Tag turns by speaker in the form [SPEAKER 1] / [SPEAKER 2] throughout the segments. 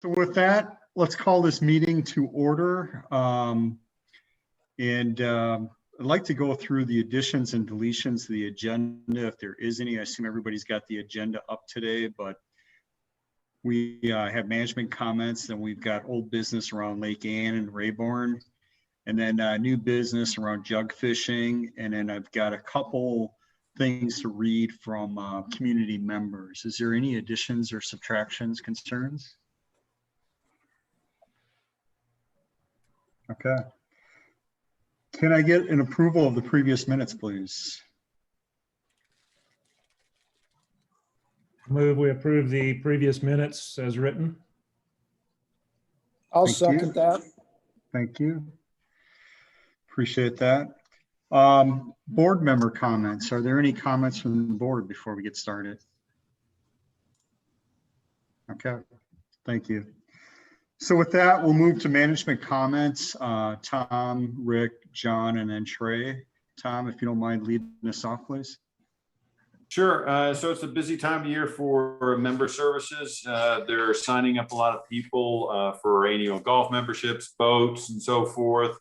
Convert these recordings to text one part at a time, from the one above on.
[SPEAKER 1] So with that, let's call this meeting to order. I'd like to go through the additions and deletions to the agenda, if there is any. I assume everybody's got the agenda up today, but we have management comments, and we've got old business around Lake Ann and Rayborn, and then new business around jug fishing. And then I've got a couple things to read from community members. Is there any additions or subtractions, concerns? Okay. Can I get an approval of the previous minutes, please?
[SPEAKER 2] Move we approve the previous minutes as written.
[SPEAKER 3] I'll
[SPEAKER 1] Thank
[SPEAKER 3] second
[SPEAKER 1] you.
[SPEAKER 3] that.
[SPEAKER 1] Thank you. Appreciate that. Board member comments. Are there any comments from the board before we get started? Okay, thank you. So with that, we'll move to management comments. Tom, Rick, John, and then Trey. Tom, if you don't mind leading us off, please.
[SPEAKER 4] Sure. So it's a busy time of year for member services. They're signing up a lot of people for annual golf memberships, boats, and so forth.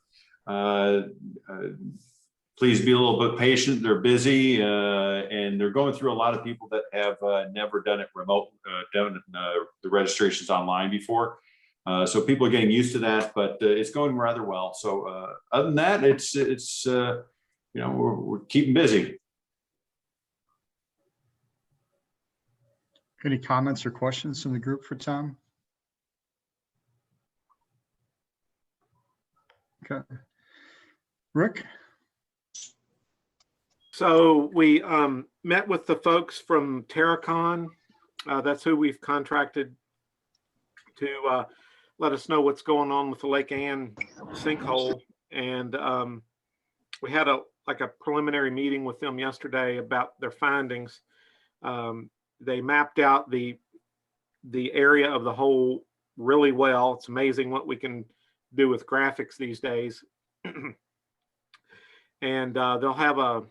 [SPEAKER 4] Please be a little bit patient. They're busy and they're going through a lot of people that have never done it remote, done the registrations online before. So people are getting used to that, but it's going rather well. So other than that, it's you know, we're keeping busy.
[SPEAKER 1] Any comments or questions from the group for Tom? Okay. Rick?
[SPEAKER 5] So we met with the folks from Terracon. That's who we've contracted to let us know what's going on with the Lake Ann sinkhole. And we had a preliminary meeting with them yesterday about their findings. They mapped out the area of the hole really well. It's amazing what we can do with graphics these days. And they'll have a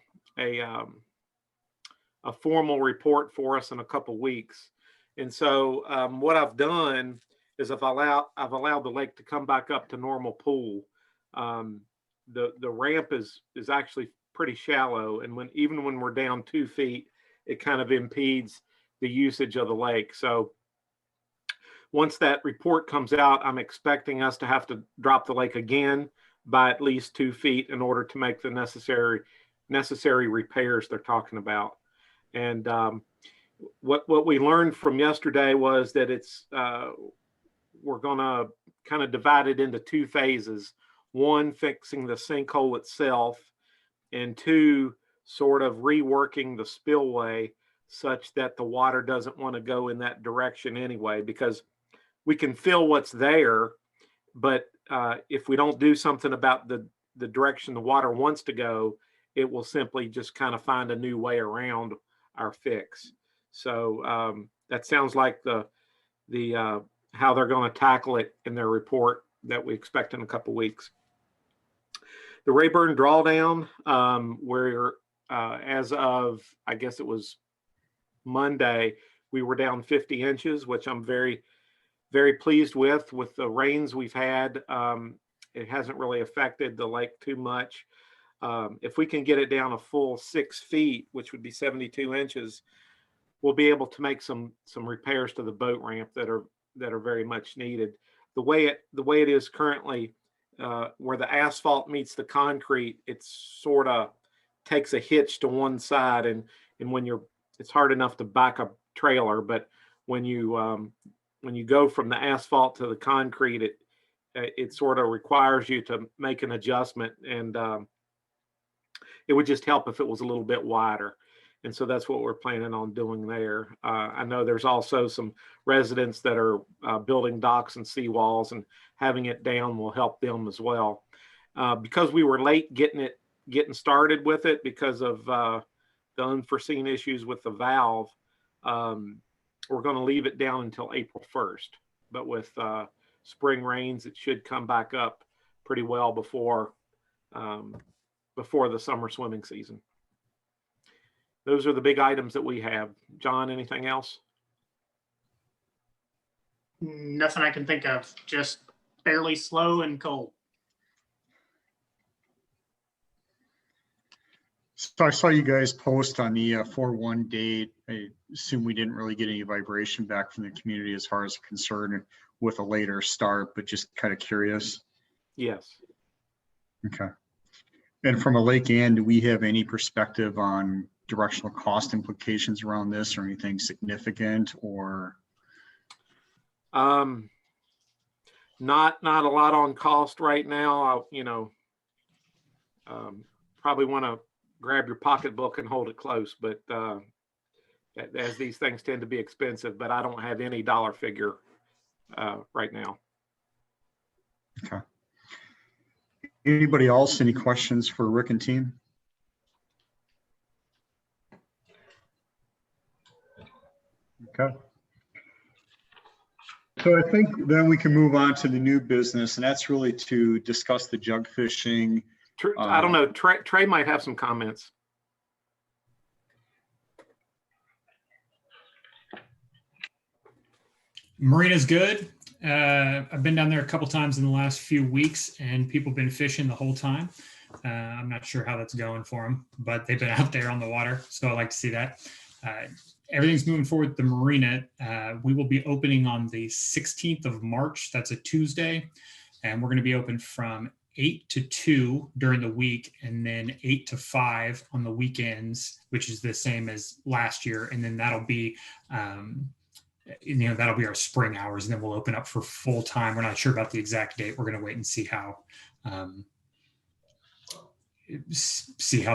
[SPEAKER 5] formal report for us in a couple weeks. And so what I've done is I've allowed the lake to come back up to normal pool. The ramp is actually pretty shallow, and even when we're down 2 feet, it kind of impedes the usage of the lake. So once that report comes out, I'm expecting us to have to drop the lake again by at least 2 feet in order to make the necessary repairs they're talking about. And what we learned from yesterday was that it's we're gonna kind of divide it into 2 phases. 1, fixing the sinkhole itself, and 2, sort of reworking the spillway such that the water doesn't want to go in that direction anyway, because we can fill what's there, but if we don't do something about the direction the water wants to go, it will simply just kind of find a new way around our fix. So that sounds like the how they're going to tackle it in their report that we expect in a couple weeks. The Burn Drawdown, where as of, I guess it was Monday, we were down 50 inches, which I'm very, very pleased with the rains we've had. It hasn't really affected the lake too much. If we can get it down a full 6 feet, which would be 72 inches, we'll be able to make some repairs to the boat ramp that are very much needed. The way it is currently, where the asphalt meets the concrete, it sort of takes a hitch to one side, and when it's hard enough to back a trailer, but when you go from the asphalt to the concrete, it sort of requires you to make an adjustment, and it would just help if it was a little bit wider. And so that's what we're planning on doing there. I know there's also some residents that are building docks and seawalls, and having it down will help them as well. Because we were late getting started with it because of the unforeseen issues with the valve, we're going to leave it down until April 1st. But with spring rains, it should come back up pretty well before the summer swimming season. Those are the big items that we have. John, anything else?
[SPEAKER 3] Nothing I can think of, just fairly slow and cold.
[SPEAKER 1] So I saw you guys post on the 4/1 date. I assume we didn't really get any vibration back from the community as far as concern with a later start, but just kind of curious.
[SPEAKER 5] Yes.
[SPEAKER 1] Okay. And from a Lake Ann, do we have any perspective on directional cost implications around this or anything significant or?
[SPEAKER 5] Not a lot on cost right now. Probably want to grab your pocketbook and hold it close, but as these things tend to be expensive, but I don't have any dollar figure right now.
[SPEAKER 1] Okay. Anybody else, any questions for Rick and team? Okay. So I think then we can move on to the new business, and that's really to discuss the jug fishing.
[SPEAKER 5] I don't know. Trey might have some comments.
[SPEAKER 6] Marina's good. I've been down there a couple times in the last few weeks, and people have been fishing the whole time. I'm not sure how that's going for them, but they've been out there on the water, so I like to see that. Everything's moving forward with the marina. We will be opening on the 16th of March. That's a Tuesday, and we're going to be open from 8 to 2 during the week, and then 8 to 5 on the weekends, which is the same as last year. And then that'll be that'll be our spring hours, and then we'll open up for full time. We're not sure about the exact date. We're going to wait and see how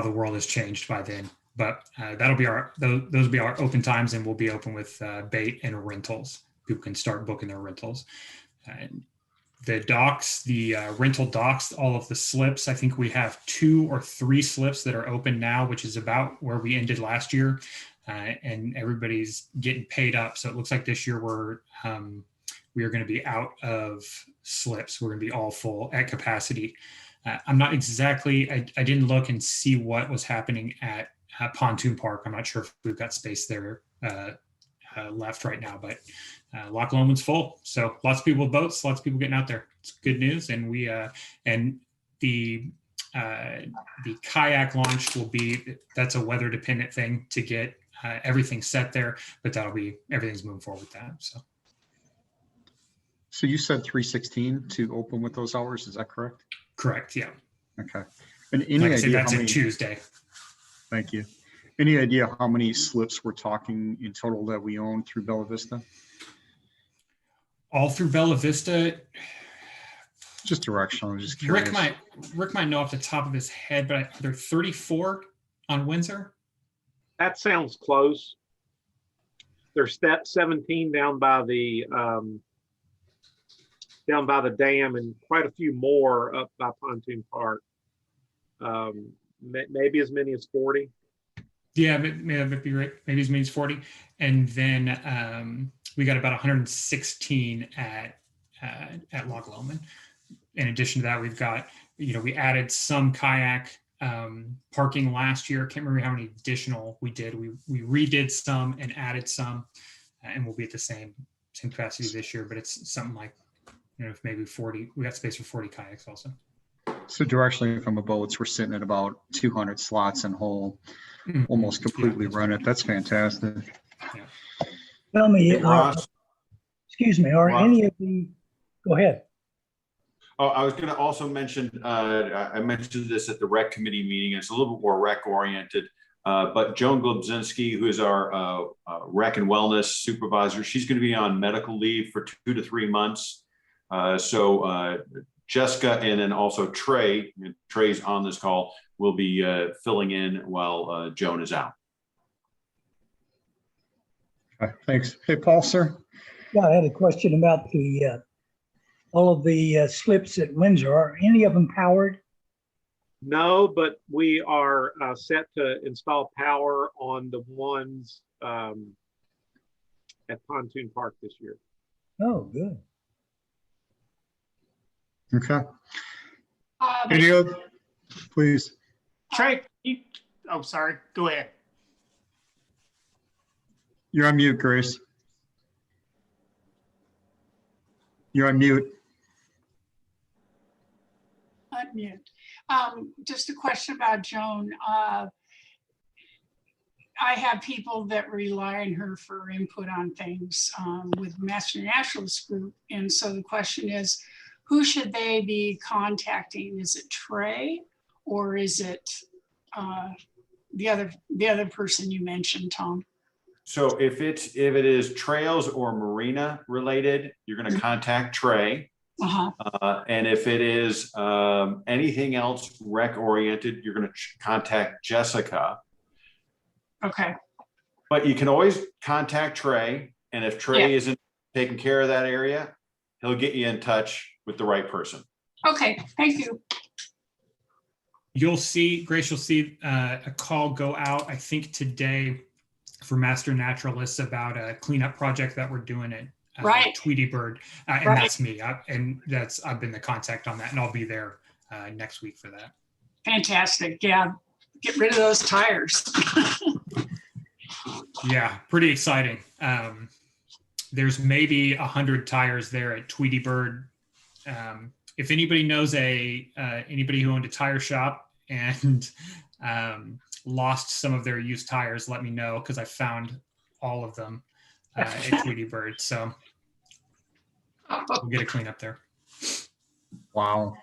[SPEAKER 6] the world has changed by then. But that'll be those will be our open times, and we'll be open with bait and rentals. People can start booking their rentals. The docks, the rental docks, all of the slips. I think we have 2 or 3 slips that are open now, which is about where we ended last year. And everybody's getting paid up. So it looks like this year we are going to be out of slips. We're going to be all full at capacity. I'm not exactly, I didn't look and see what was happening at Pontoon Park. I'm not sure if we've got space there left right now, but Loch Lomond's full. So lots of people with boats, lots of people getting out there. It's good news. And we, and the kayak launch will be, that's a weather dependent thing to get everything set there, but everything's moving forward with that.
[SPEAKER 1] So you said 3:16 to open with those hours, is that correct?
[SPEAKER 6] Correct, yeah.
[SPEAKER 1] Okay. And any
[SPEAKER 6] like I
[SPEAKER 1] idea
[SPEAKER 6] said, that's
[SPEAKER 1] how
[SPEAKER 6] a
[SPEAKER 1] many,
[SPEAKER 6] Tuesday.
[SPEAKER 1] Thank you. Any idea how many slips we're talking in total that we own through Bella Vista?
[SPEAKER 6] All through Bella Vista.
[SPEAKER 1] Just directional, I'm just curious.
[SPEAKER 6] Rick might know off the top of his head, but are there 34 on Windsor?
[SPEAKER 5] That sounds close. There's step 17 down by the dam, and quite a few more up by Pontoon Park. Maybe as many as 40.
[SPEAKER 6] Yeah, that'd be right. Maybe as many as 40. And then we got about 116 at Loch Lomond. In addition to that, we've got, we added some kayak parking last year. Can't remember how many additional we did. We redid some and added some, and we'll be at the same capacity this year, but it's something like, maybe 40. We got space for 40 kayaks also.
[SPEAKER 1] So directionally from a boats, we're sitting at about 200 slots in whole, almost completely run it. That's fantastic.
[SPEAKER 6] Yeah.
[SPEAKER 7] Tell me,
[SPEAKER 4] Hey, Ross.
[SPEAKER 7] excuse me, are
[SPEAKER 4] Ross.
[SPEAKER 7] any of the, go ahead.
[SPEAKER 4] Oh, I was going to also mention, I mentioned this at the rec committee meeting. It's a little bit more rec oriented, but Joan Globzinski, who is our rec and wellness supervisor, she's going to be on medical leave for 2 to 3 months. So Jessica and then also Trey's on this call, will be filling in while Joan is out.
[SPEAKER 1] Okay, thanks. Hey, Paul, sir.
[SPEAKER 7] Yeah, I had a question about the all of the slips at Windsor. Are any of them powered?
[SPEAKER 5] No, but we are set to install power on the ones at Pontoon Park this year.
[SPEAKER 7] Oh, good.
[SPEAKER 1] Okay. Any other, please.
[SPEAKER 3] Trey, sorry, go ahead.
[SPEAKER 1] You're on mute, Grace. You're on mute.
[SPEAKER 8] Unmute. Just a question about Joan. I have people that rely on her for input on things with Master Naturalist Group. And so the question is, who should they be contacting? Is it Trey or is it the other person you mentioned, Tom?
[SPEAKER 4] So if it is trails or marina related, you're going to contact Trey. And if it is anything else rec oriented, you're going to contact Jessica.
[SPEAKER 8] Okay.
[SPEAKER 4] But you can always contact Trey. And if Trey isn't taking care of that area, he'll get you in touch with the right person.
[SPEAKER 8] Okay, thank you.
[SPEAKER 6] You'll see, Grace, you'll see a call go out, I think today, for Master Naturalists about a cleanup project that we're doing at Tweety Bird. And that's me. I've been the contact on that, and I'll be there next week for that.
[SPEAKER 8] Fantastic. Yeah, get rid of those tires.
[SPEAKER 6] Yeah, pretty exciting. There's maybe 100 tires there at Tweety Bird. If anybody knows anybody who owned a tire shop and lost some of their used tires, let me know, because I found all of them at Tweety Bird. So we'll get a clean up there.
[SPEAKER 1] Wow.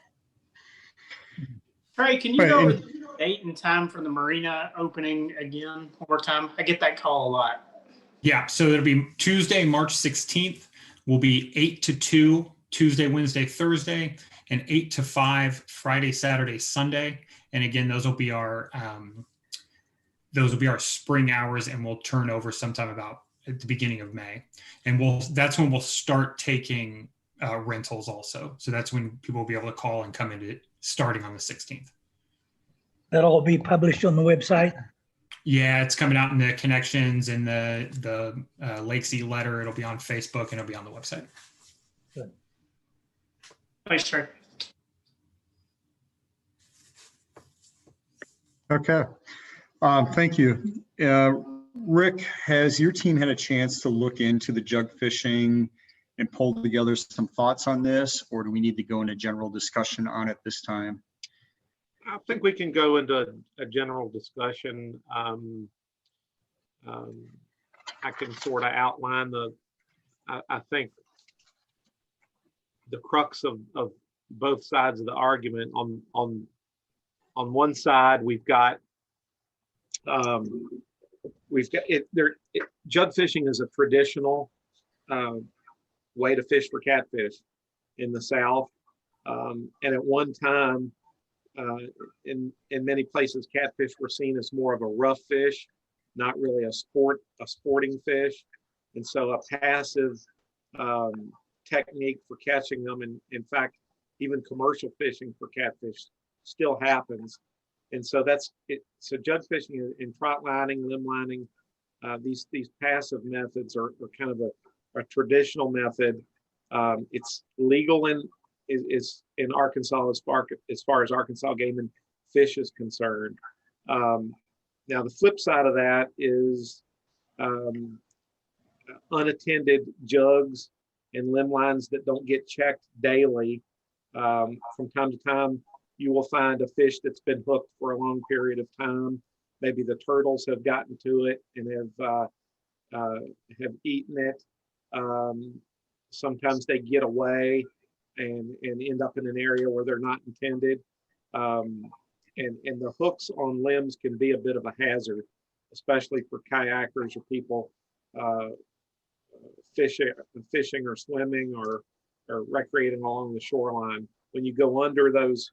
[SPEAKER 3] Trey, can you go over the date and time for the Marina opening again one more time? I get that call a lot.
[SPEAKER 6] Yeah, so it'll be Tuesday, March 16th. Will be 8 to 2, Tuesday, Wednesday, Thursday, and 8 to 5, Friday, Saturday, Sunday. And again, those will be our spring hours, and we'll turn over sometime about at the beginning of May. And that's when we'll start taking rentals also. So that's when people will be able to call and come into it starting on the 16th.
[SPEAKER 7] That'll all be published on the website?
[SPEAKER 6] Yeah, it's coming out in the connections and the Lakes E letter. It'll be on Facebook and it'll be on the website.
[SPEAKER 7] Good.
[SPEAKER 3] Thanks, Trey.
[SPEAKER 1] Okay. Thank you. Rick, has your team had a chance to look into the jug fishing and pull together some thoughts on this, or do we need to go into general discussion on it this time?
[SPEAKER 5] I think we can go into a general discussion. I can sort of outline I think the crux of both sides of the argument. On one side, we've got jug fishing is a traditional way to fish for catfish in the South, and at one time, in many places, catfish were seen as more of a rough fish, not really a sporting fish, and so a passive technique for catching them. And in fact, even commercial fishing for catfish still happens. And so that's it. So jug fishing and trot lining, limb lining, these passive methods are kind of a traditional method. It's legal in Arkansas as far as Arkansas Game and Fish is concerned. Now the flip side of that is unattended jugs and limb lines that don't get checked daily. From time to time, you will find a fish that's been hooked for a long period of time. Maybe the turtles have gotten to it and have eaten it. Sometimes they get away and end up in an area where they're not intended. And the hooks on limbs can be a bit of a hazard, especially for kayakers or people fishing or swimming or recreating along the shoreline. When you go under those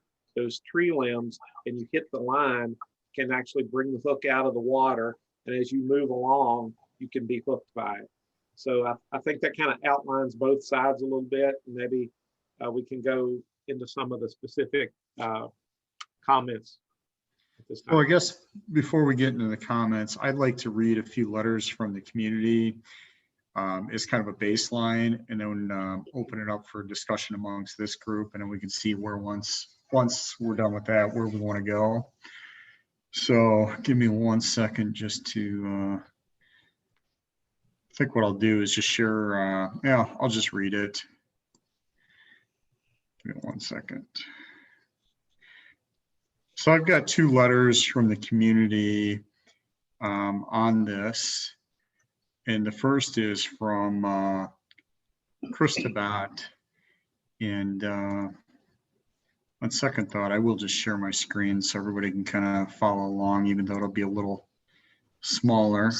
[SPEAKER 5] tree limbs and you hit the line, can actually bring the hook out of the water. And as you move along, you can be hooked by it. So I think that kind of outlines both sides a little bit. And maybe we can go into some of the specific comments at this time.
[SPEAKER 1] Well, I guess before we get into the comments, I'd like to read a few letters from the community as kind of a baseline, and then open it up for discussion amongst this group, and then we can see where once we're done with that, where we want to go. So give me 1 second just to, I think what I'll do is just share, I'll just read it. Give me 1 second. So I've got 2 letters from the community on this. And the first is from Chris Tabat. And on second thought, I will just share my screen so everybody can kind of follow along, even though it'll be a little smaller.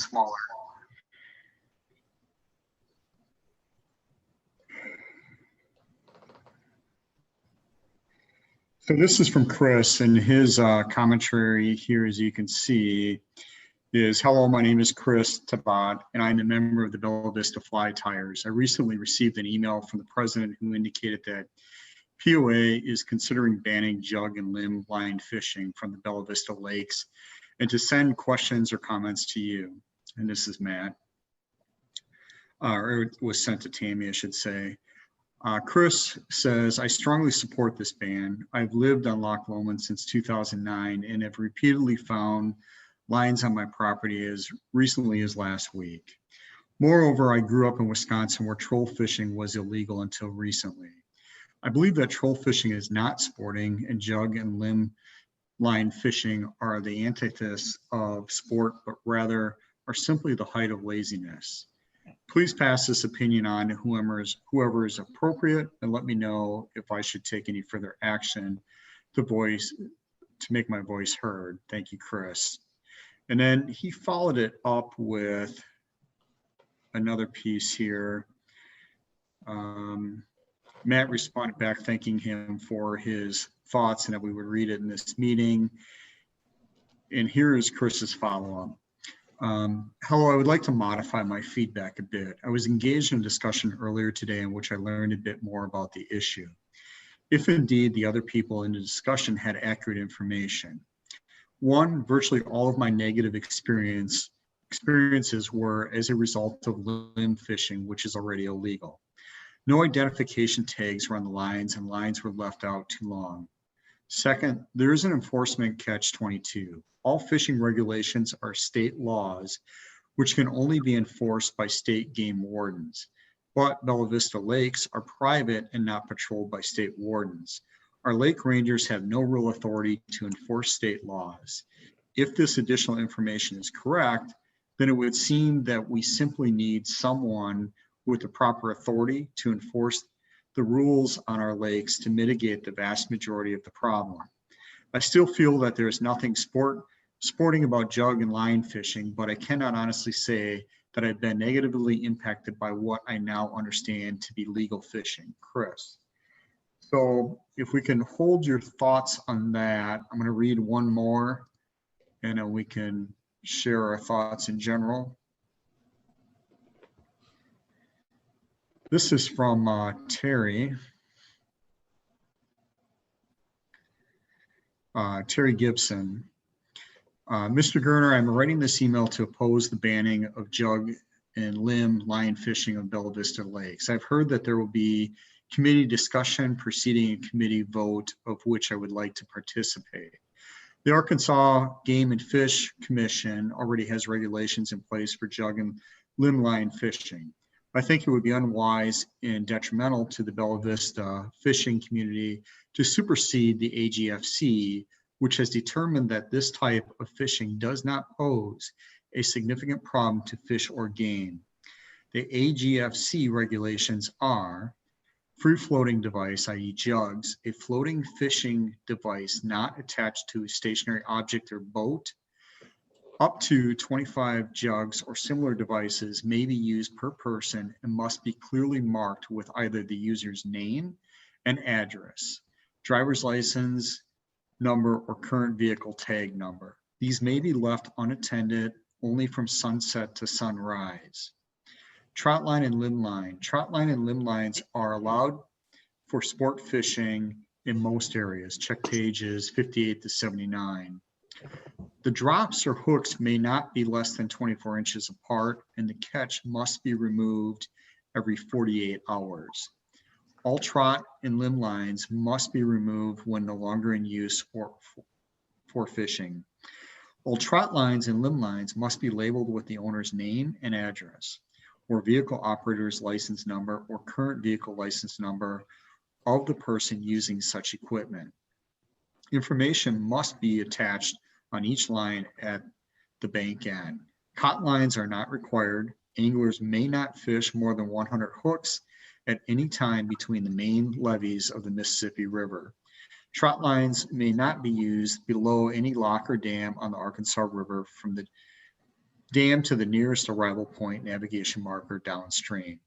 [SPEAKER 1] So this is from Chris, and his commentary here, as you can see, is, hello, my name is Chris Tabat, and I'm a member of the Bella Vista Fly Tires. I recently received an email from the president who indicated that POA is considering banning jug and limb line fishing from the Bella Vista lakes, and to send questions or comments to you. And this is Matt, or it was sent to Tammy, I should say. Chris says, I strongly support this ban. I've lived on Loch Lomond since 2009 and have repeatedly found lines on my property as recently as last week. Moreover, I grew up in Wisconsin where troll fishing was illegal until recently. I believe that troll fishing is not sporting and jug and limb line fishing are the antithesis of sport, but rather are simply the height of laziness. Please pass this opinion on to whoever is appropriate and let me know if I should take any further action to make my voice heard. Thank you, Chris. And then he followed it up with another piece here. Matt responded back thanking him for his thoughts and that we would read it in this meeting. And here is Chris's follow-up. Hello, I would like to modify my feedback a bit. I was engaged in a discussion earlier today in which I learned a bit more about the issue. If indeed the other people in the discussion had accurate information. One, virtually all of my negative experiences were as a result of limb fishing, which is already illegal. No identification tags were on the lines and lines were left out too long. Second, there is an enforcement catch-22. All fishing regulations are state laws, which can only be enforced by state game wardens. But Bella Vista lakes are private and not patrolled by state wardens. Our lake rangers have no real authority to enforce state laws. If this additional information is correct, then it would seem that we simply need someone with the proper authority to enforce the rules on our lakes to mitigate the vast majority of the problem. I still feel that there is nothing sporting about jug and line fishing, but I cannot honestly say that I've been negatively impacted by what I now understand to be legal fishing. Chris. So if we can hold your thoughts on that, I'm going to read one more and then we can share our thoughts in general. This is from Terry. Terry Gibson. Mr. Gerner, I'm writing this email to oppose the banning of jug and limb line fishing of Bella Vista lakes. I've heard that there will be committee discussion preceding a committee vote of which I would like to participate. The Arkansas Game and Fish Commission already has regulations in place for jug and limb line fishing. I think it would be unwise and detrimental to the Bella Vista fishing community to supersede the AGFC, which has determined that this type of fishing does not pose a significant problem to fish or game. The AGFC regulations are free-floating device, i.e. jugs, a floating fishing device not attached to a stationary object or boat. Up to 25 jugs or similar devices may be used per person and must be clearly marked with either the user's name and address, driver's license number, or current vehicle tag number. These may be left unattended only from sunset to sunrise. Trot line and limb line. Trot line and limb lines are allowed for sport fishing in most areas. Check pages 58 to 79. The drops or hooks may not be less than 24 inches apart, and the catch must be removed every 48 hours. All trot and limb lines must be removed when no longer in use for fishing. All trot lines and limb lines must be labeled with the owner's name and address, or vehicle operator's license number or current vehicle license number, of the person using such equipment. Information must be attached on each line at the bank end. Caught lines are not required. Anglers may not fish more than 100 hooks at any time between the main levees of the Mississippi River. Trot lines may not be used below any lock or dam on the Arkansas River from the dam to the nearest arrival point navigation marker downstream.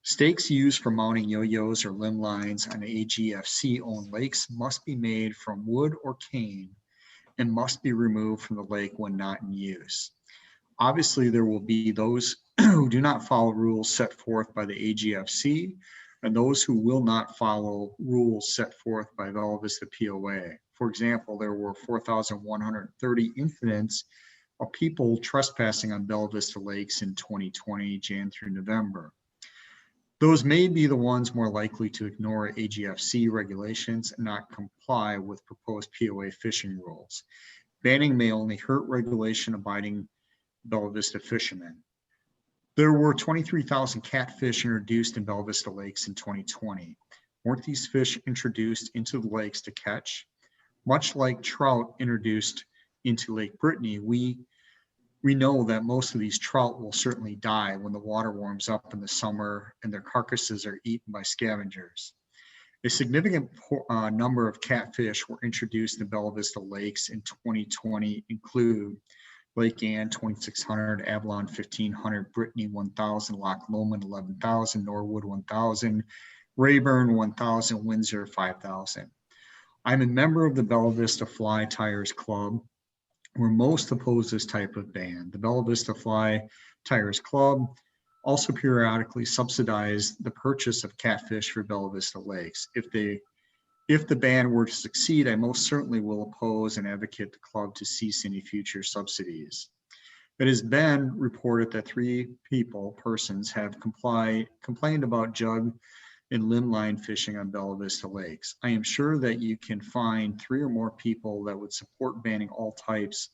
[SPEAKER 1] Stakes used for mounting yo-yos or limb lines on AGFC-owned lakes must be made from wood or cane and must be removed from the lake when not in use. Obviously, there will be those who do not follow rules set forth by the AGFC and those who will not follow rules set forth by Bella Vista POA. For example, there were 4,130 incidents of people trespassing on Bella Vista lakes in 2020, Jan through November. Those may be the ones more likely to ignore AGFC regulations and not comply with proposed POA fishing rules. Banning may only hurt regulation abiding Bella Vista fishermen. There were 23,000 catfish introduced in Bella Vista lakes in 2020. Weren't these fish introduced into the lakes to catch? Much like trout introduced into Lake Brittany, we know that most of these trout will certainly die when the water warms up in the summer and their carcasses are eaten by scavengers. A significant number of catfish were introduced in Bella Vista lakes in 2020 include Lake Ann 2,600, Avalon 1,500, Brittany 1,000, Loch Lomond 11,000, Norwood 1,000, Rayburn 1,000, Windsor 5,000. I'm a member of the Bella Vista Fly Tyers Club. We're most opposed to this type of ban. The Bella Vista Fly Tyers Club also periodically subsidize the purchase of catfish for Bella Vista lakes. If the ban were to succeed, I most certainly will oppose and advocate the club to cease any future subsidies. It has been reported that 3 persons have complained about jug and limb line fishing on Bella Vista lakes. I am sure that you can find 3 or more people that would support banning all types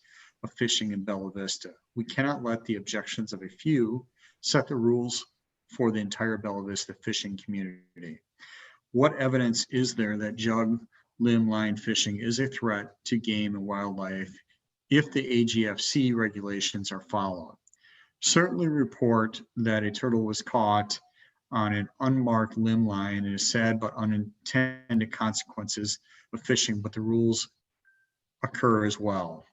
[SPEAKER 1] of fishing in Bella Vista. We cannot let the objections of a few set the rules for the entire Bella Vista fishing community. What evidence is there that jug limb line fishing is a threat to game and wildlife if the AGFC regulations are followed? Certainly report that a turtle was caught on an unmarked limb line and is sad but unintended consequences of fishing, but the rules occur as well.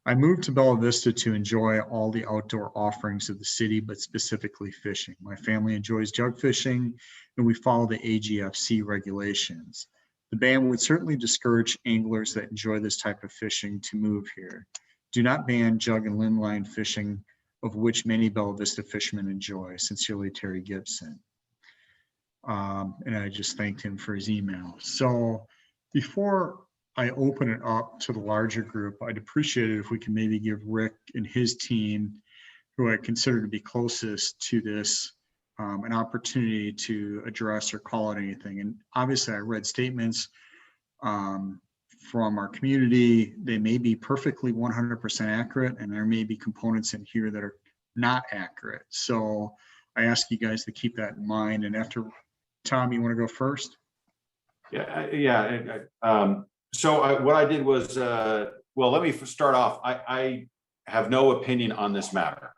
[SPEAKER 1] I moved to Bella Vista to enjoy all the outdoor offerings of the city, but specifically fishing. My family enjoys jug fishing and we follow the AGFC regulations. The ban would certainly discourage anglers that enjoy this type of fishing to move here. Do not ban jug and limb line fishing, of which many Bella Vista fishermen enjoy. Sincerely, Terry Gibson. And I just thanked him for his email. So before I open it up to the larger group, I'd appreciate it if we can maybe give Rick and his team, who I consider to be closest to this, an opportunity to address or call out anything. And obviously I read statements from our community. They may be perfectly 100% accurate, and there may be components in here that are not accurate. So I ask you guys to keep that in mind. And after, Tom, you want to go first?
[SPEAKER 4] So what I did was, well, let me start off. I have no opinion on this matter.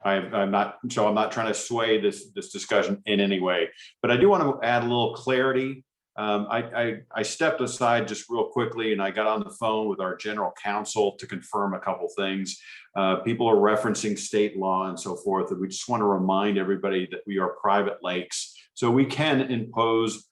[SPEAKER 4] I'm not trying to sway this discussion in any way, but I do want to add a little clarity. I stepped aside just real quickly and I got on the phone with our general counsel to confirm a couple things. People are referencing state law and so forth, and we just want to remind everybody that we are private lakes, so we can impose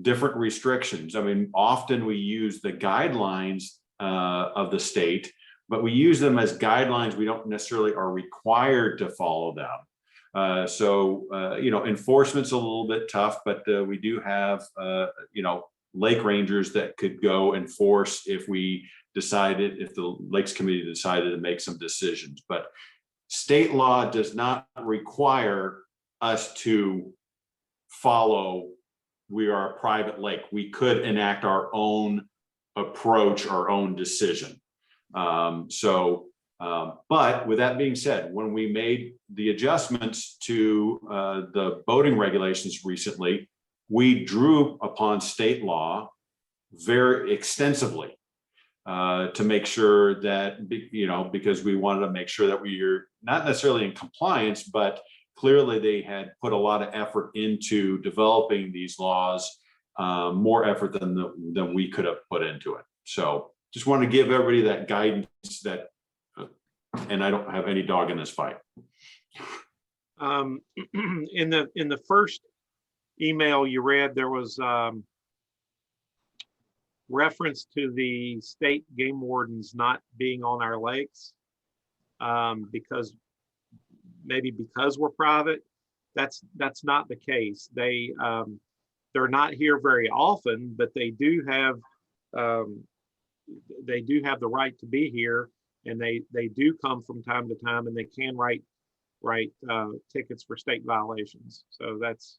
[SPEAKER 4] different restrictions. I mean, often we use the guidelines of the state, but we use them as guidelines. We don't necessarily are required to follow them. Enforcement's a little bit tough, but we do have, lake rangers that could go enforce if the Lakes Committee decided to make some decisions. But state law does not require us to follow. We are a private lake. We could enact our own approach, our own decision. But with that being said, when we made the adjustments to the boating regulations recently, we drew upon state law very extensively to make sure that, you know, because we wanted to make sure that we are not necessarily in compliance, but clearly they had put a lot of effort into developing these laws, more effort than we could have put into it. So just want to give everybody that guidance that, and I don't have any dog in this fight.
[SPEAKER 5] In the first email you read, there was reference to the state game wardens not being on our lakes because we're private. That's not the case. They're not here very often, but they do have the right to be here, and they do come from time to time, and they can write tickets for state violations. So that's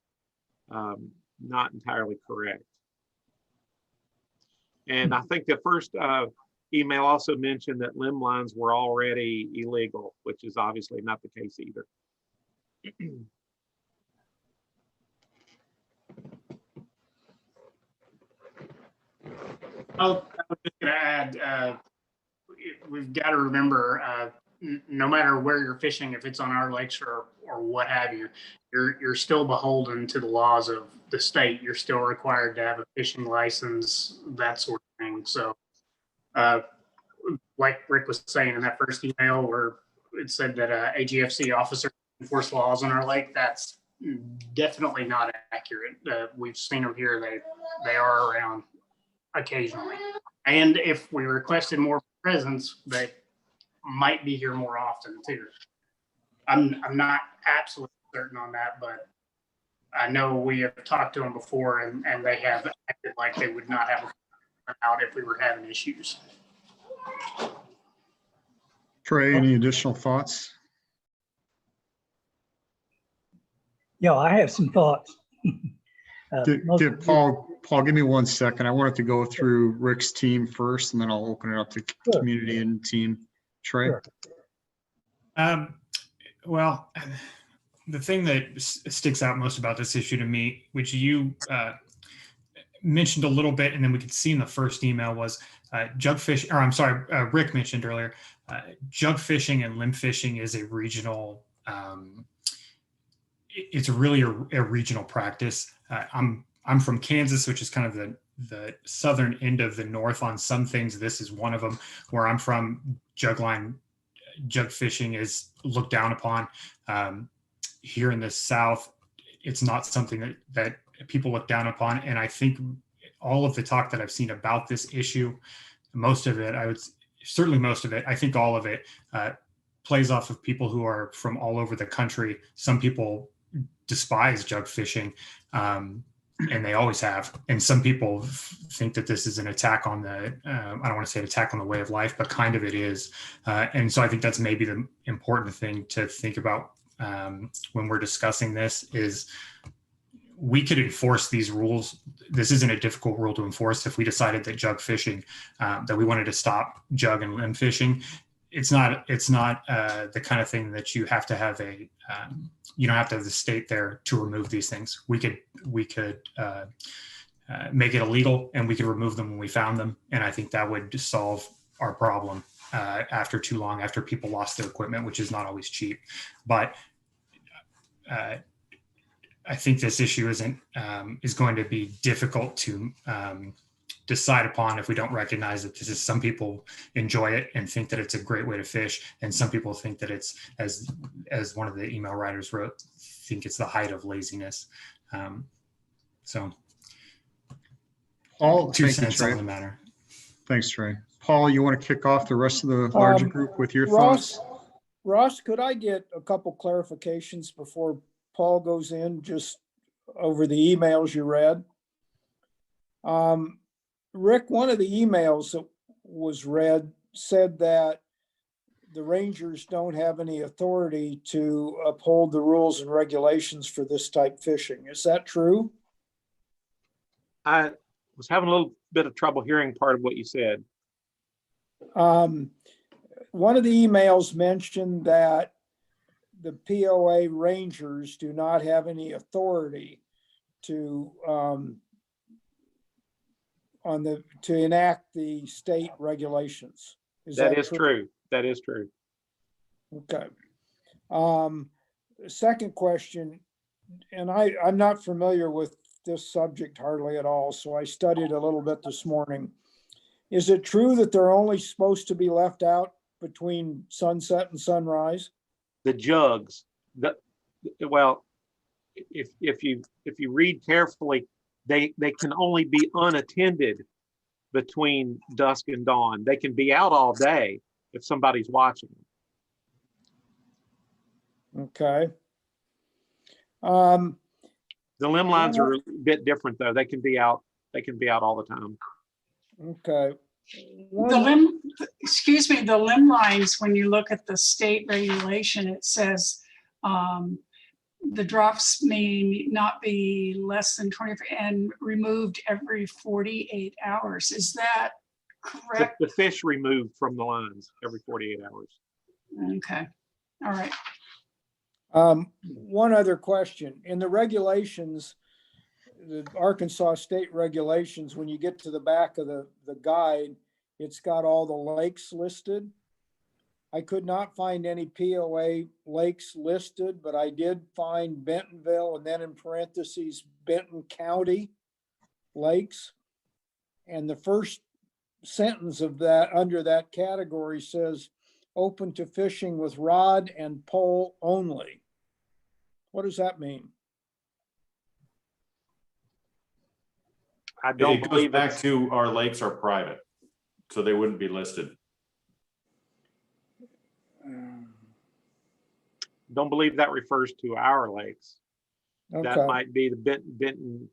[SPEAKER 5] not entirely correct. And I think the first email also mentioned that limb lines were already illegal, which is obviously not the case either.
[SPEAKER 3] I was just going to add, we've got to remember, no matter where you're fishing, if it's on our lakes or what have you, you're still beholden to the laws of the state. You're still required to have a fishing license, that sort of thing. So, like Rick was saying in that first email, where it said that AGFC officers enforce laws on our lake, that's definitely not accurate. We've seen them here; they are around occasionally, and if we requested more presence, they might be here more often too. I'm not absolutely certain on that, but I know we have talked to them before, and they have acted like they would not have a out if we were having issues.
[SPEAKER 1] Trey, any additional thoughts?
[SPEAKER 7] Yeah, I have some thoughts.
[SPEAKER 1] Paul, give me 1 second. I wanted to go through Rick's team first, and then I'll open it up to community and team. Trey?
[SPEAKER 7] Sure.
[SPEAKER 6] Well, the thing that sticks out most about this issue to me, which you mentioned a little bit, and then we could see in the first email, was Rick mentioned earlier, jug fishing and limb fishing is a regional, it's really a regional practice. I'm from Kansas, which is kind of the southern end of the north on some things. This is one of them. Where I'm from, jug fishing is looked down upon. Here in the South, it's not something that people look down upon. And I think all of the talk that I've seen about this issue, most of it, I think all of it plays off of people who are from all over the country. Some people despise jug fishing, and they always have. And some people think that this is an attack on the, I don't want to say an attack on the way of life, but kind of it is. And so I think that's maybe the important thing to think about when we're discussing this is we could enforce these rules. This isn't a difficult rule to enforce. If we decided that jug fishing, that we wanted to stop jug and limb fishing, it's not the kind of thing that you have to have you don't have to have the state there to remove these things. We could make it illegal, and we could remove them when we found them. And I think that would solve our problem after too long, after people lost their equipment, which is not always cheap. But I think this issue is going to be difficult to decide upon if we don't recognize that this is, some people enjoy it and think that it's a great way to fish, and some people think that it's, as one of the email writers wrote, think it's the height of laziness. So
[SPEAKER 1] Paul,
[SPEAKER 6] 2
[SPEAKER 1] thank you,
[SPEAKER 6] cents
[SPEAKER 1] Trey.
[SPEAKER 6] on the matter.
[SPEAKER 1] Thanks, Trey. Paul, you want to kick off the rest of the larger group with your thoughts?
[SPEAKER 9] Ross, could I get a couple clarifications before Paul goes in, just over the emails you read? Rick, one of the emails that was read said that the Rangers don't have any authority to uphold the rules and regulations for this type fishing. Is that true?
[SPEAKER 5] I was having a little bit of trouble hearing part of what you said.
[SPEAKER 9] One of the emails mentioned that the POA Rangers do not have any authority to, to enact the state regulations.
[SPEAKER 5] That is true. That is true.
[SPEAKER 9] Okay. Second question, and I'm not familiar with this subject hardly at all, so I studied a little bit this morning. Is it true that they're only supposed to be left out between sunset and sunrise?
[SPEAKER 5] The jugs, well, if you read carefully, they can only be unattended between dusk and dawn. They can be out all day if somebody's watching them.
[SPEAKER 9] Okay.
[SPEAKER 5] The limb lines are a bit different though. They can be out all the time.
[SPEAKER 9] Okay.
[SPEAKER 8] The limb lines, when you look at the state regulation, it says the drops may not be less than 24 and removed every 48 hours. Is that correct?
[SPEAKER 5] The fish removed from the lines every 48 hours.
[SPEAKER 8] Okay. All right.
[SPEAKER 9] One other question. In the regulations, the Arkansas state regulations, when you get to the back of the guide, it's got all the lakes listed. I could not find any POA lakes listed, but I did find Bentonville and then in parentheses, Benton County lakes. And the first sentence of that, under that category, says open to fishing with rod and pole only. What does that mean?
[SPEAKER 5] I don't
[SPEAKER 4] It goes
[SPEAKER 5] believe
[SPEAKER 4] back
[SPEAKER 5] it's-
[SPEAKER 4] to our lakes are private, so they wouldn't be listed.
[SPEAKER 5] Don't believe that refers to our lakes. That
[SPEAKER 9] Okay.
[SPEAKER 5] might be the Benton,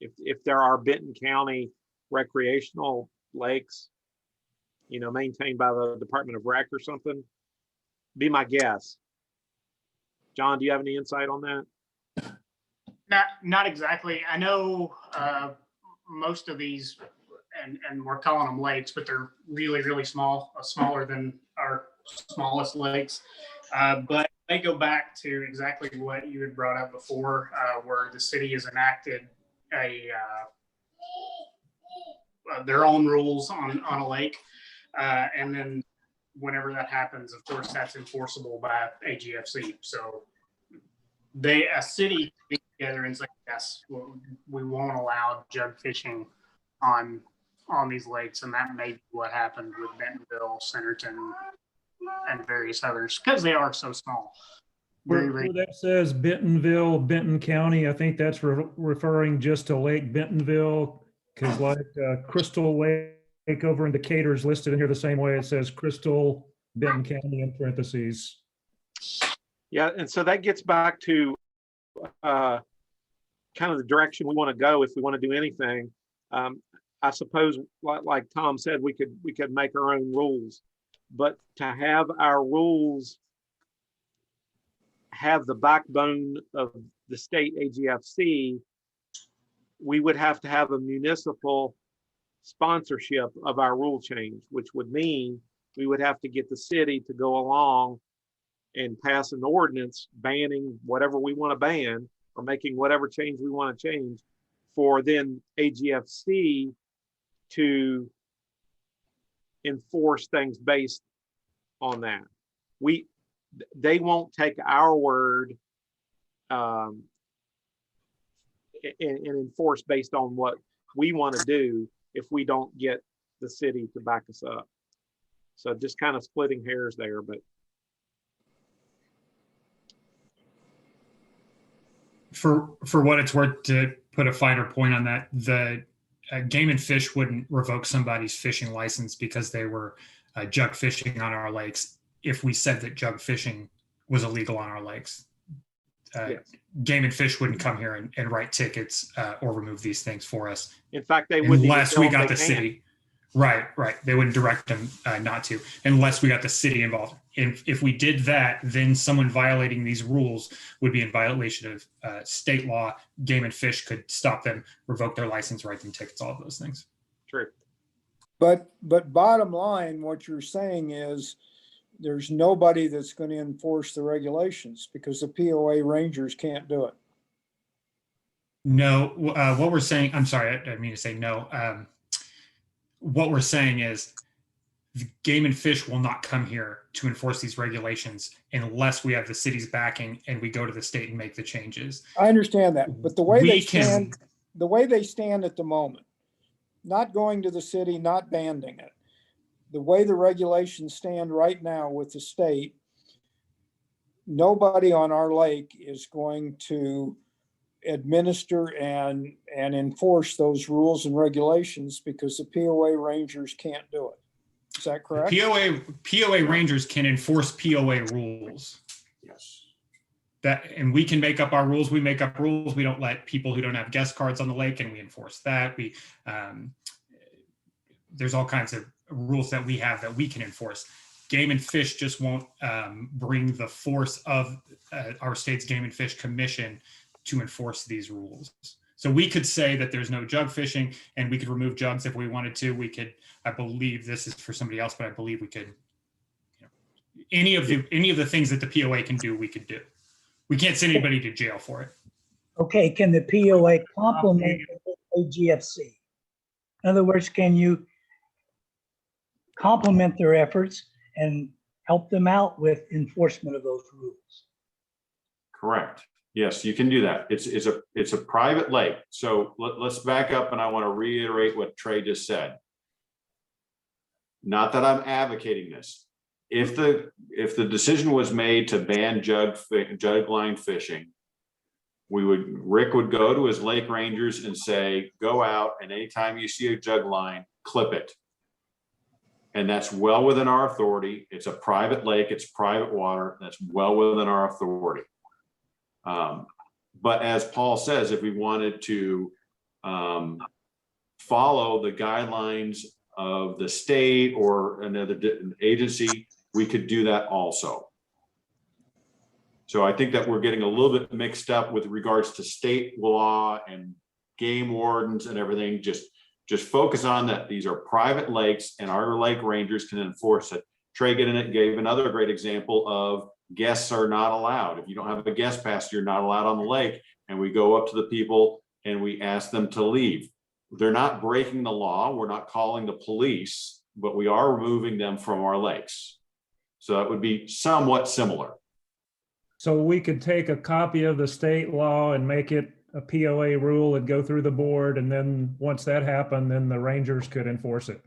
[SPEAKER 5] if there are Benton County recreational lakes, maintained by the Department of Rec or something, be my guess. John, do you have any insight on that?
[SPEAKER 3] Not exactly. I know most of these, and we're calling them lakes, but they're really, really small, smaller than our smallest lakes. But they go back to exactly what you had brought up before, where the city has enacted their own rules on a lake. And then whenever that happens, of course, that's enforceable by AGFC. So a city can be together and say, yes, we won't allow jug fishing on these lakes. And that may be what happened with Bentonville, Centerton, and various others, because they are so small.
[SPEAKER 2] Where that says Bentonville, Benton County, I think that's referring just to Lake Bentonville, because like Crystal Lake over in Decatur is listed in here the same way. It says Crystal, Benton County in parentheses.
[SPEAKER 5] Yeah, and so that gets back to kind of the direction we want to go if we want to do anything. I suppose, like Tom said, we could make our own rules, but to have our rules have the backbone of the state AGFC, we would have to have a municipal sponsorship of our rule change, which would mean we would have to get the city to go along and pass an ordinance banning whatever we want to ban or making whatever change we want to change, for then AGFC to enforce things based on that. They won't take our word and enforce based on what we want to do if we don't get the city to back us up. So just kind of splitting hairs there, but.
[SPEAKER 6] For what it's worth, to put a finer point on that, the Game and Fish wouldn't revoke somebody's fishing license because they were jug fishing on our lakes if we said that jug fishing was illegal on our lakes.
[SPEAKER 5] Yes.
[SPEAKER 6] Game and Fish wouldn't come here and write tickets or remove these things for us.
[SPEAKER 5] In fact, they wouldn't
[SPEAKER 6] unless we
[SPEAKER 5] even
[SPEAKER 6] got the city. Right. They wouldn't direct them not to, unless we got the city involved. If we did that, then someone violating these rules would be in violation of state law. Game and Fish could stop them, revoke their license, write them tickets, all of those things.
[SPEAKER 5] True.
[SPEAKER 9] But bottom line, what you're saying is there's nobody that's going to enforce the regulations because the POA rangers can't do it.
[SPEAKER 6] No, what we're saying, I'm sorry, I didn't mean to say no. What we're saying is the Game and Fish will not come here to enforce these regulations unless we have the city's backing and we go to the state and make the changes.
[SPEAKER 9] I understand that, but the way
[SPEAKER 6] We
[SPEAKER 9] they
[SPEAKER 6] can-
[SPEAKER 9] stand, the way they stand at the moment, not going to the city, not banding it, the way the regulations stand right now with the state, nobody on our lake is going to administer and enforce those rules and regulations because the POA rangers can't do it. Is that correct?
[SPEAKER 6] POA rangers can enforce POA rules.
[SPEAKER 4] Yes.
[SPEAKER 6] And we can make up our rules. We make up rules. We don't let people who don't have guest cards on the lake, and we enforce that. There's all kinds of rules that we have that we can enforce. Game and Fish just won't bring the force of our state's Game and Fish Commission to enforce these rules. So we could say that there's no jug fishing, and we could remove jugs if we wanted to. We could, I believe this is for somebody else, but I believe we could, any of the things that the POA can do, we could do. We can't send anybody to jail for it.
[SPEAKER 7] Okay, can the POA complement the AGFC? In other words, can you complement their efforts and help them out with enforcement of those rules?
[SPEAKER 4] Correct. Yes, you can do that. It's a private lake. So let's back up, and I want to reiterate what Trey just said. Not that I'm advocating this. If the decision was made to ban jug line fishing, Rick would go to his lake rangers and say, go out, and anytime you see a jug line, clip it. And that's well within our authority. It's a private lake, it's private water. That's well within our authority. But as Paul says, if we wanted to follow the guidelines of the state or another agency, we could do that also. So I think that we're getting a little bit mixed up with regards to state law and game wardens and everything. Just focus on that. These are private lakes, and our lake rangers can enforce it. Trey gave another great example of guests are not allowed. If you don't have a guest pass, you're not allowed on the lake. And we go up to the people and we ask them to leave. They're not breaking the law. We're not calling the police, but we are removing them from our lakes. So that would be somewhat similar.
[SPEAKER 2] So we could take a copy of the state law and make it a POA rule and go through the board. And then once that happened, then the rangers could enforce it.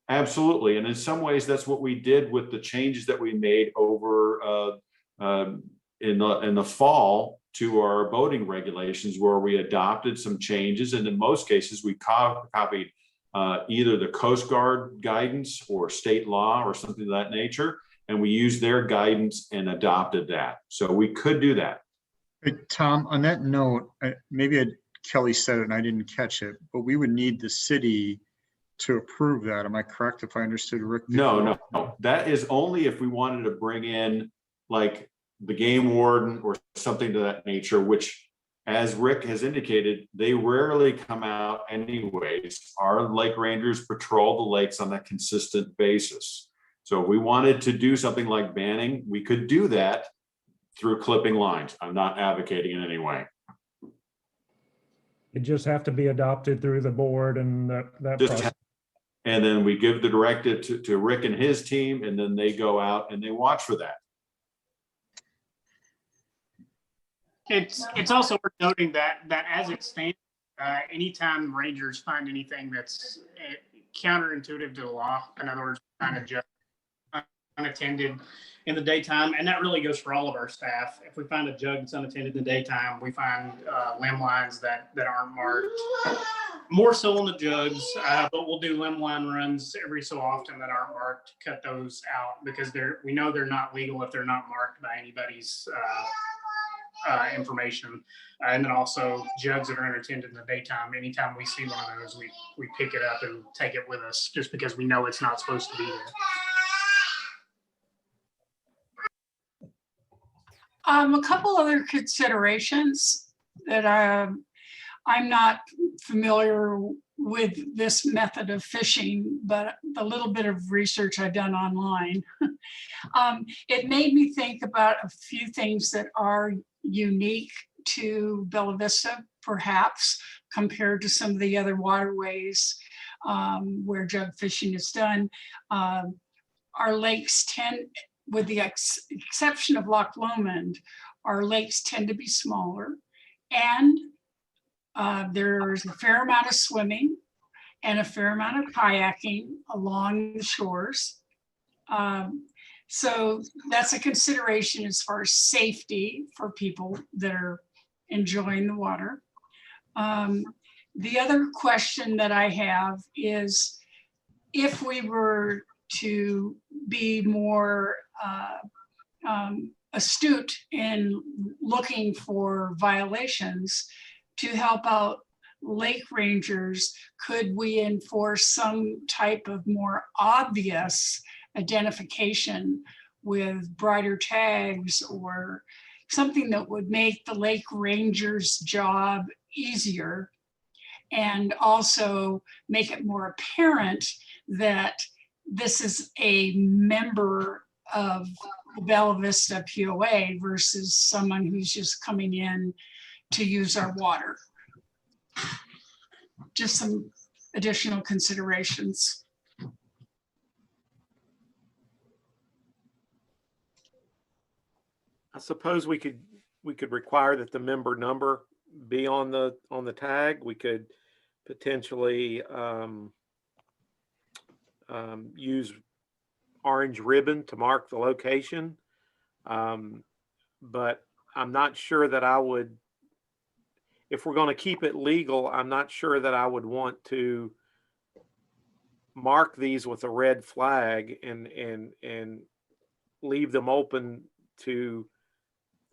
[SPEAKER 4] Absolutely. And in some ways, that's what we did with the changes that we made over in the fall to our boating regulations, where we adopted some changes. And in most cases, we copied either the Coast Guard guidance or state law or something of that nature. And we used their guidance and adopted that. So we could do that.
[SPEAKER 1] Hey, Tom, on that note, Kelly said it and I didn't catch it, but we would need the city to approve that. Am I correct if I understood Rick?
[SPEAKER 4] No. That is only if we wanted to bring in like the game warden or something to that nature, which, as Rick has indicated, they rarely come out anyways. Our lake rangers patrol the lakes on a consistent basis. So if we wanted to do something like banning, we could do that through clipping lines. I'm not advocating in any way.
[SPEAKER 2] It just have to be adopted through the board and that process.
[SPEAKER 4] And then we give the directive to Rick and his team, and then they go out and they watch for that.
[SPEAKER 3] It's also worth noting that as it stands, anytime rangers find anything that's counterintuitive to the law, in other words, find a jug unattended in the daytime, and that really goes for all of our staff. If we find a jug that's unattended in the daytime, we find limb lines that aren't marked. More so on the jugs, but we'll do limb line runs every so often that aren't marked, cut those out because we know they're not legal if they're not marked by anybody's information. And then also jugs that are unattended in the daytime. Anytime we see one of those, we pick it up and take it with us just because we know it's not supposed to be there.
[SPEAKER 8] A couple other considerations that I'm not familiar with this method of fishing, but the little bit of research I've done online, it made me think about a few things that are unique to Bella Vista perhaps, compared to some of the other waterways where jug fishing is done. Our lakes tend, with the exception of Loch Lomond, our lakes tend to be smaller, and there's a fair amount of swimming and a fair amount of kayaking along the shores. So that's a consideration as far as safety for people that are enjoying the water. The other question that I have is, if we were to be more astute in looking for violations to help out lake rangers, could we enforce some type of more obvious identification with brighter tags or something that would make the lake ranger's job easier, and also make it more apparent that this is a member of the Bella Vista POA versus someone who's just coming in to use our water? Just some additional considerations.
[SPEAKER 5] I suppose we could require that the member number be on the tag. We could potentially use orange ribbon to mark the location. But I'm not sure that I would, if we're going to keep it legal, I'm not sure that I would want to mark these with a red flag and leave them open to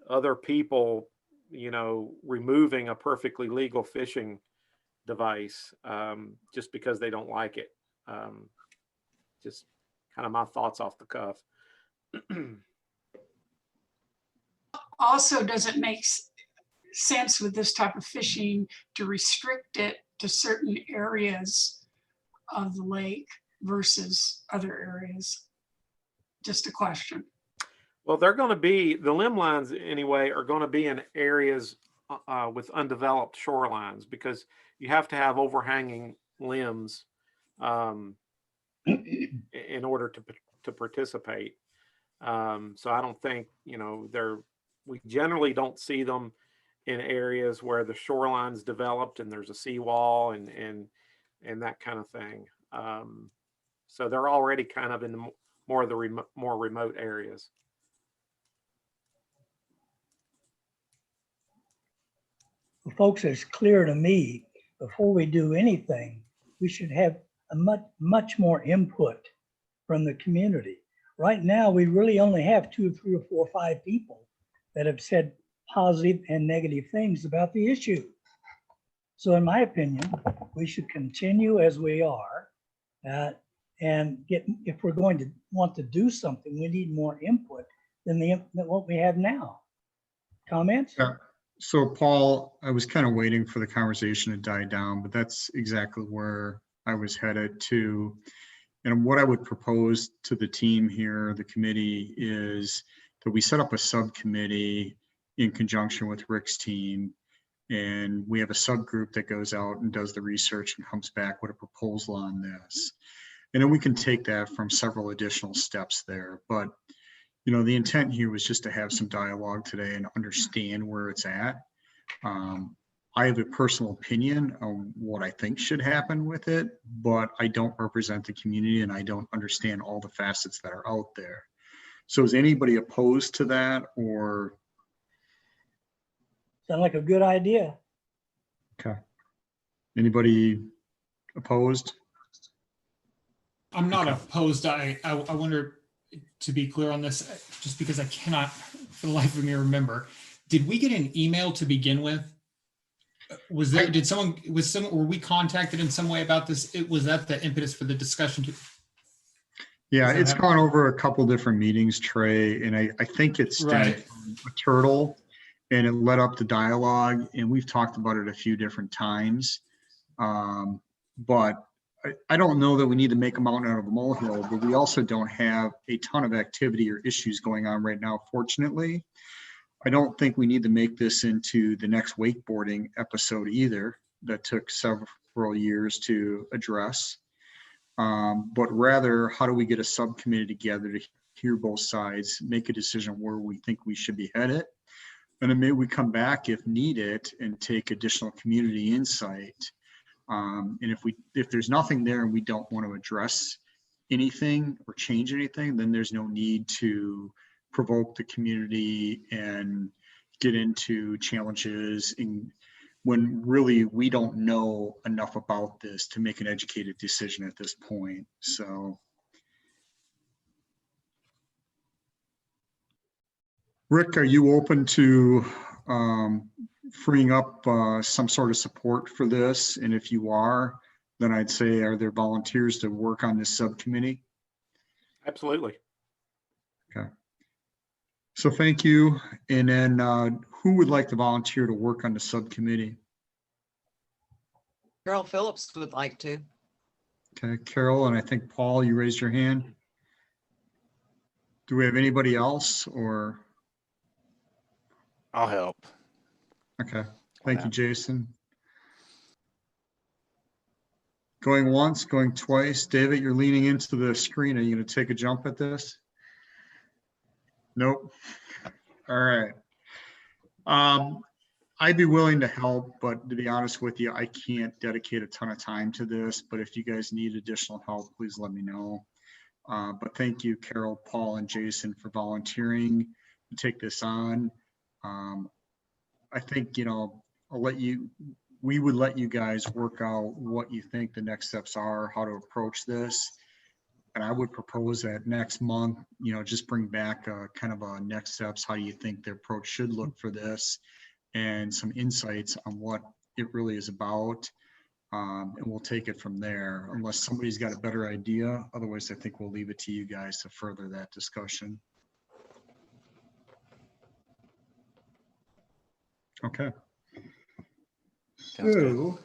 [SPEAKER 5] other people, you know, removing a perfectly legal fishing device just because they don't like it. Just kind of my thoughts off the cuff.
[SPEAKER 8] Also, does it make sense with this type of fishing to restrict it to certain areas of the lake versus other areas? Just a question.
[SPEAKER 5] Well, they're going to be, the limb lines anyway, are going to be in areas with undeveloped shorelines, because you have to have overhanging limbs in order to participate. So I don't think, you know, we generally don't see them in areas where the shoreline's developed and there's a seawall and that kind of thing. So they're already kind of in the more remote areas.
[SPEAKER 7] Well, folks, it's clear to me, before we do anything, we should have a much more input from the community. Right now, we really only have 2, 3, or 4, or 5 people that have said positive and negative things about the issue. So in my opinion, we should continue as we are and if we're going to want to do something, we need more input than what we have now. Comments?
[SPEAKER 1] Yeah. So Paul, I was kind of waiting for the conversation to die down, but that's exactly where I was headed to. And what I would propose to the team here, the committee, is that we set up a subcommittee in conjunction with Rick's team. And we have a subgroup that goes out and does the research and comes back with a proposal on this. And then we can take that from several additional steps there. But, you know, the intent here was just to have some dialogue today and understand where it's at. I have a personal opinion on what I think should happen with it, but I don't represent the community and I don't understand all the facets that are out there. So is anybody opposed to that, or?
[SPEAKER 7] Sound like a good idea.
[SPEAKER 1] Okay. Anybody opposed?
[SPEAKER 6] I'm not opposed. I wonder, to be clear on this, just because I cannot for the life of me remember, did we get an email to begin with? Was there, were we contacted in some way about this? Was that the impetus for the discussion?
[SPEAKER 1] Yeah, it's gone over a couple different meetings, Trey, and I think it's
[SPEAKER 6] right.
[SPEAKER 1] A turtle, and it led up to dialogue, and we've talked about it a few different times. But I don't know that we need to make a mountain out of a molehill, but we also don't have a ton of activity or issues going on right now, fortunately. I don't think we need to make this into the next wakeboarding episode either. That took several years to address. But rather, how do we get a subcommittee together to hear both sides, make a decision where we think we should be headed? And then maybe we come back if needed and take additional community insight. And if there's nothing there and we don't want to address anything or change anything, then there's no need to provoke the community and get into challenges when really we don't know enough about this to make an educated decision at this point. So, Rick, are you open to freeing up some sort of support for this? And if you are, then I'd say, are there volunteers to work on this subcommittee?
[SPEAKER 5] Absolutely.
[SPEAKER 1] Okay. So thank you. And then who would like to volunteer to work on the subcommittee?
[SPEAKER 10] Carol Phillips would like to.
[SPEAKER 1] Okay, Carol, and I think Paul, you raised your hand. Do we have anybody else or?
[SPEAKER 11] I'll help.
[SPEAKER 1] Okay, thank you, Jason. Going once, going twice. David, you're leaning into the screen. Are you going to take a jump at this? Nope. All right. I'd be willing to help, but to be honest with you, I can't dedicate a ton of time to this. But if you guys need additional help, please let me know. But thank you, Carol, Paul, and Jason for volunteering to take this on. I think, you know, we would let you guys work out what you think the next steps are, how to approach this. And I would propose that next month, you know, just bring back kind of a next steps. How do you think the approach should look for this, and some insights on what it really is about. And we'll take it from there unless somebody's got a better idea. Otherwise, I think we'll leave it to you guys to further that discussion. Okay.
[SPEAKER 11] Sounds good.
[SPEAKER 1] So,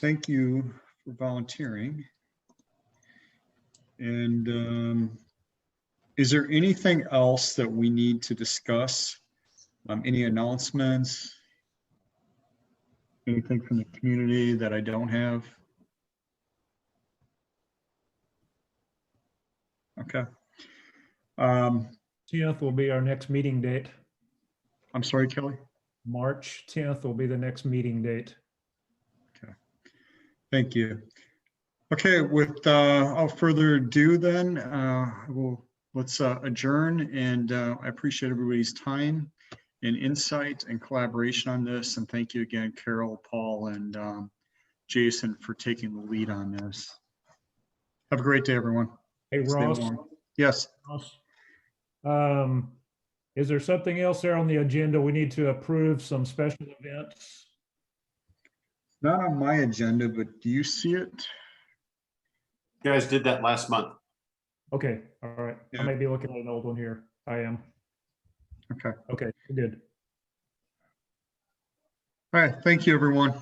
[SPEAKER 1] thank you for volunteering. And is there anything else that we need to discuss? Any announcements? Anything from the community that I don't have? Okay.
[SPEAKER 2] 10th will be our next meeting date.
[SPEAKER 1] I'm sorry, Kelly.
[SPEAKER 2] March 10th will be the next meeting date.
[SPEAKER 1] Okay. Thank you. Okay, without further ado then, let's adjourn, and I appreciate everybody's time and insight and collaboration on this. And thank you again, Carol, Paul, and Jason for taking the lead on this. Have a great day, everyone.
[SPEAKER 2] Hey,
[SPEAKER 1] Stay
[SPEAKER 2] Ross.
[SPEAKER 1] warm. Yes.
[SPEAKER 2] Ross, is there something else there on the agenda? We need to approve some special events.
[SPEAKER 1] Not on my agenda, but do you see it?
[SPEAKER 4] You guys did that last month.
[SPEAKER 2] Okay, all right.
[SPEAKER 1] Yeah.
[SPEAKER 2] I may be looking at an old one here. I am.
[SPEAKER 1] Okay.
[SPEAKER 2] Okay, good.
[SPEAKER 1] All right. Thank you, everyone.